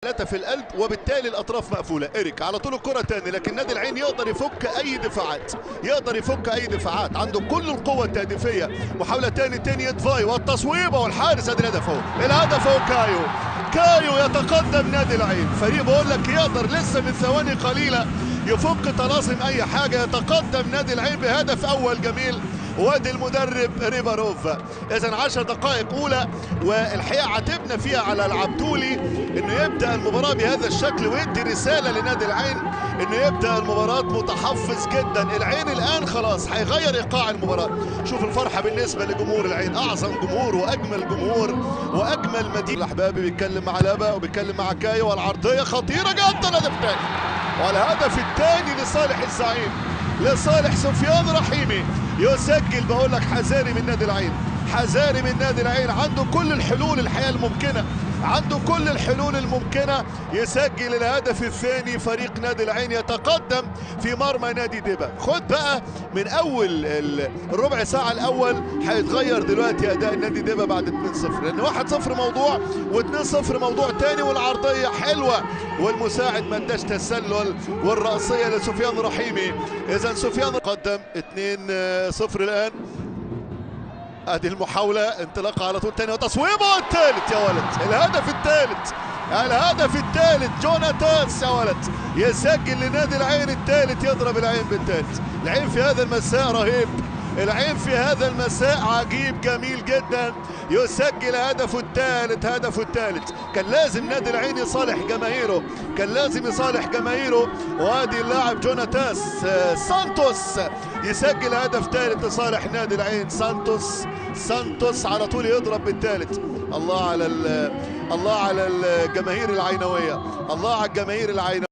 3 في القلب وبالتالي الاطراف مقفوله. إيريك على طول الكره تاني، لكن نادي العين يقدر يفك اي دفاعات، يقدر يفك اي دفاعات، عنده كل القوه التهديفيه. محاوله تاني يدفاي والتصويبه والحارس. ادي الهدف اهو، الهدف اهو. كايو يتقدم نادي العين. فريق بقول لك يقدر لسه من ثواني قليله يفك طلاسم اي حاجه. يتقدم نادي العين بهدف اول جميل، وادي المدرب ريباروف. اذا 10 دقائق اولى، والحقيقه عاتبنا فيها على العبدولي انه يبدا المباراه بهذا الشكل ويدي رساله لنادي العين انه يبدا المباراه متحفظ جدا. العين الان خلاص هيغير ايقاع المباراه. شوف الفرحه بالنسبه لجمهور العين، اعظم جمهور واجمل جمهور واجمل مدينه. الاحبابي بيتكلم مع لابا وبيتكلم مع كايو، والعرضيه خطيره جدا. هدف ثاني، والهدف الثاني لصالح الزعيم، لصالح سفيان رحيمي. يسجل بقول لك حذاري من نادي العين، حذاري من نادي العين. عنده كل الحلول الحقيقه الممكنه، عنده كل الحلول الممكنه. يسجل الهدف الثاني. فريق نادي العين يتقدم في مرمى نادي دبا. خد بقى من اول الربع ساعه الاول هيتغير دلوقتي اداء نادي دبا بعد 2-0، لان 1-0 موضوع و2-0 موضوع تاني. والعرضيه حلوه والمساعد ما اداش تسلل، والرأسيه لسفيان رحيمي. اذا سفيان قدم 2-0 الان. ادي المحاوله، انطلاقه على طول تاني وتصويبه الثالث. يا ولد الهدف الثالث، الهدف الثالث. جوناتاس يا ولد يسجل لنادي العين الثالث، يضرب العين بالثالث. العين في هذا المساء رهيب، العين في هذا المساء عجيب جميل جدا. يسجل هدفه الثالث، هدفه الثالث. كان لازم نادي العين يصالح جماهيره، كان لازم يصالح جماهيره. وادي اللاعب جوناتاس سانتوس يسجل هدف ثالث لصالح نادي العين. سانتوس على طول يضرب بالثالث. الله على الجماهير العينويه، الله على الجماهير العينويه.